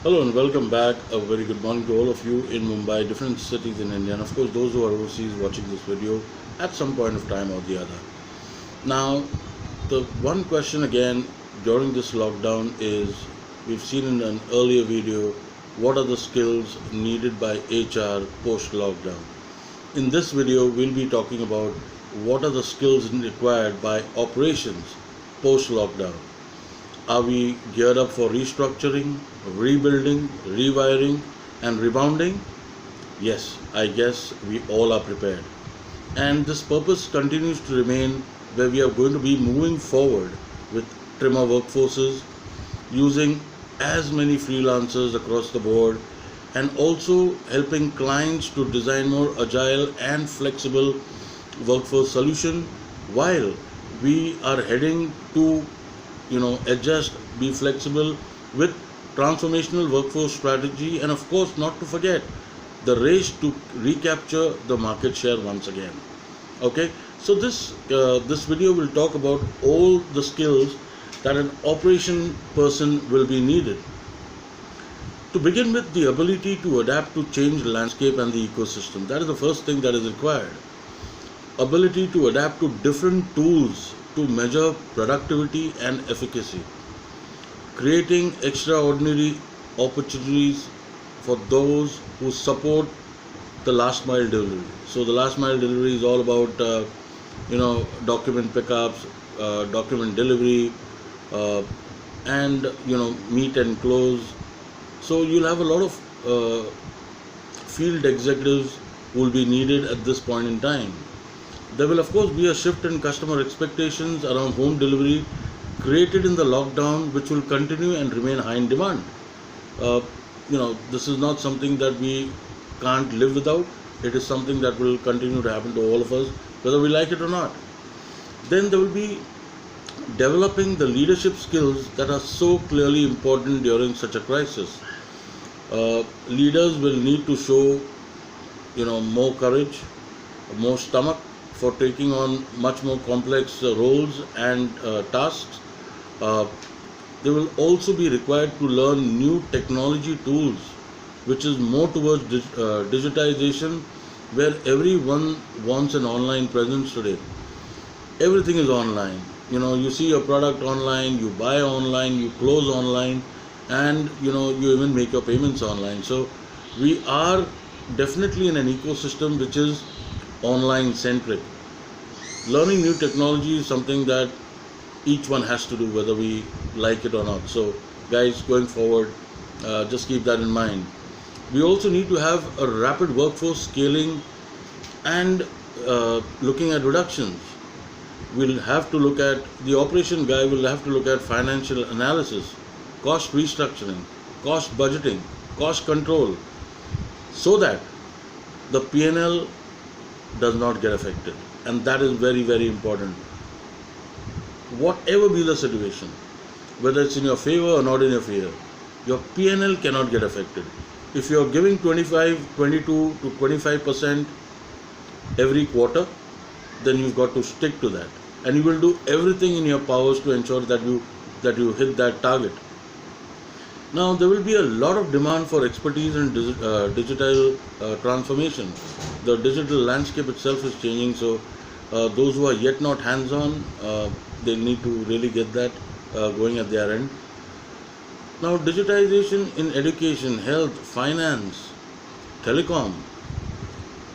Hello and welcome back. A very good morning to all of you in Mumbai, different cities in India, and of course those who are overseas watching this video at some point of time or the other. Now, the one question again during this lockdown is we've seen in an earlier video what are the skills needed by HR post lockdown. In this video, we'll be talking about what are the skills required by operations post lockdown. Are we geared up for restructuring, rebuilding, rewiring, and rebounding? Yes, I guess we all are prepared. And this purpose continues to remain where we are going to be moving forward with trimmer workforces, using as many freelancers across the board, and also helping clients to design more agile and flexible workforce solution while we are heading to adjust, be flexible with transformational workforce strategy, and of course not to forget the race to recapture the market share once again. Okay, so this video will talk about all the skills that an operation person will be needed. To begin with, the ability to adapt to change landscape and the ecosystem. That is the first thing that is required. Ability to adapt to different tools to measure productivity and efficacy, creating extraordinary opportunities for those who support the last mile delivery. So the last mile delivery is all about document pickups, document delivery, and meet and close. So you'll have a lot of field executives who will be needed at this point in time. There will of course be a shift in customer expectations around home delivery created in the lockdown, which will continue and remain high in demand. This is not something that we can't live without. It is something that will continue to happen to all of us, whether we like it or not. Then there will be developing the leadership skills that are so clearly important during such a crisis. Leaders will need to show more courage, more stomach for taking on much more complex roles and tasks. They will also be required to learn new technology tools, which is more towards digitization, where everyone wants an online presence today. Everything is online. You see your product online, you buy online, you close online, and you even make your payments online. So we are definitely in an ecosystem which is online centric. Learning new technology is something that each one has to do, whether we like it or not. So guys, going forward, just keep that in mind. We also need to have a rapid workforce scaling and looking at reductions. We'll have to look at, the operation guy will have to look at financial analysis, cost restructuring, cost budgeting, cost control, so that the P&L does not get affected. And that is very, very important. Whatever be the situation, whether it's in your favor or not in your favor, your P&L cannot get affected. If you're giving 22 to 25% every quarter, then you've got to stick to that. And you will do everything in your powers to ensure that you hit that target. Now, there will be a lot of demand for expertise in digital transformation. The digital landscape itself is changing, so those who are yet not hands-on, they need to really get that going at their end. Now, digitization in education, health, finance, telecom,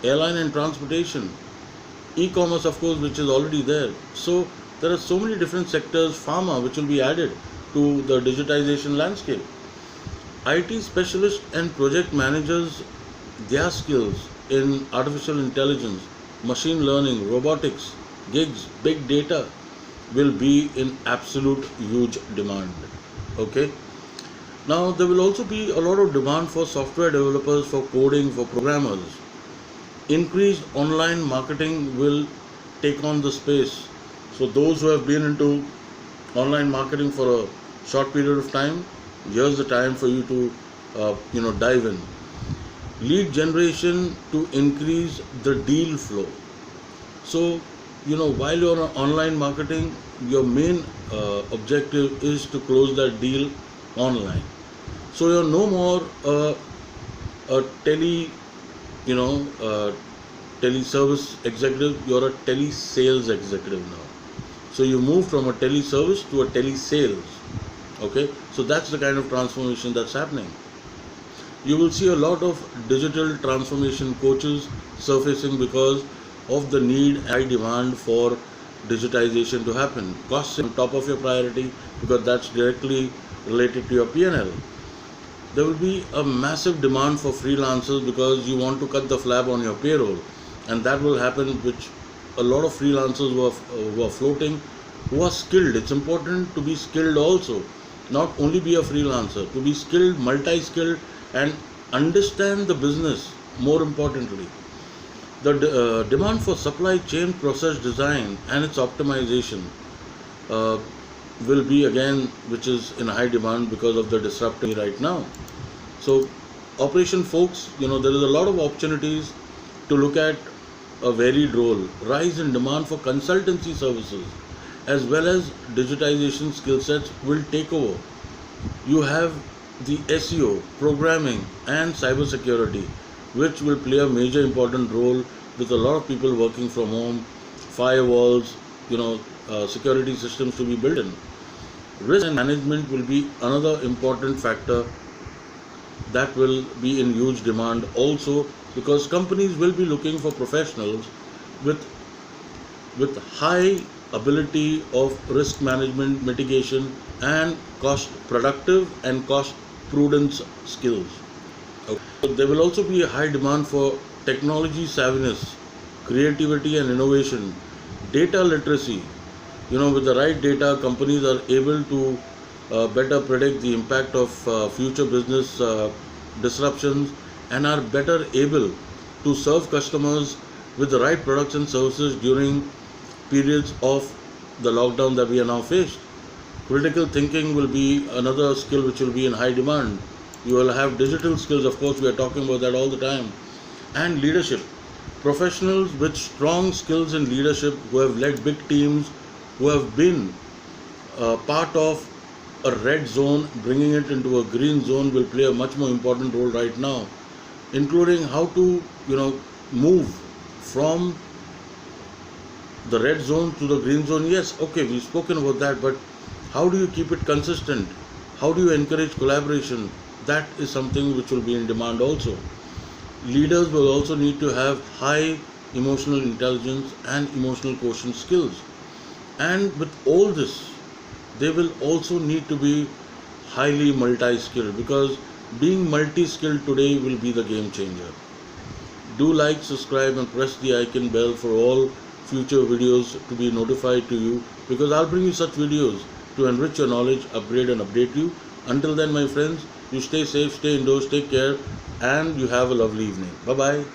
airline and transportation, e-commerce of course, which is already there. So there are so many different sectors, pharma, which will be added to the digitization landscape. IT specialists and project managers, their skills in artificial intelligence, machine learning, robotics, gigs, big data will be in absolute huge demand. Okay. Now there will also be a lot of demand for software developers, for coding, for programmers. Increased online marketing will take on the space. So those who have been into online marketing for a short period of time, here's the time for you to dive in. Lead generation to increase the deal flow. So while you're on online marketing, your main objective is to close that deal online. So you're no more a you know, uh, tele-service executive, you're a tele-sales executive now. So you move from a tele-service to a tele-sales. Okay, so that's the kind of transformation that's happening. You will see a lot of digital transformation coaches surfacing because of the need, high demand for digitization to happen. Costs on top of your priority because that's directly related to your P&L. There will be a massive demand for freelancers because you want to cut the flab on your payroll, and that will happen, which a lot of freelancers who are floating, who are skilled. It's important to be skilled also, not only be a freelancer, to be skilled, multi-skilled, and understand the business. More importantly, the demand for supply chain process design and its optimization uh, will be again, which is in high demand because of the disruption right now. So operation folks, there is a lot of opportunities to look at a varied role. Rise in demand for consultancy services as well as digitization skill sets will take over. You have the SEO, programming, and cybersecurity, which will play a major important role with a lot of people working from home, firewalls, security systems to be built in. Risk management will be another important factor that will be in huge demand also, because companies will be looking for professionals with high ability of risk management, mitigation, and cost productive and cost prudence skills. Okay. So there will also be a high demand for technology savviness, creativity and innovation, data literacy. With the right data, companies are able to better predict the impact of future business disruptions, and are better able to serve customers with the right products and services during periods of the lockdown that we are now faced. Critical thinking will be another skill which will be in high demand. You will have digital skills, of course, we are talking about that all the time, and leadership. Professionals with strong skills in leadership, who have led big teams, who have been part of a red zone, bringing it into a green zone, will play a much more important role right now, including how to, move from the red zone to the green zone. Yes, okay, we've spoken about that, but how do you keep it consistent? How do you encourage collaboration? That is something which will be in demand also. Leaders will also need to have high emotional intelligence and emotional quotient skills. And with all this, they will also need to be highly multi-skilled, because being multi-skilled today will be the game changer. Do like, subscribe, and press the icon bell for all future videos to be notified to you, because I'll bring you such videos to enrich your knowledge, upgrade and update you. Until then, my friends, you stay safe, stay indoors, take care, and you have a lovely evening. Bye-bye.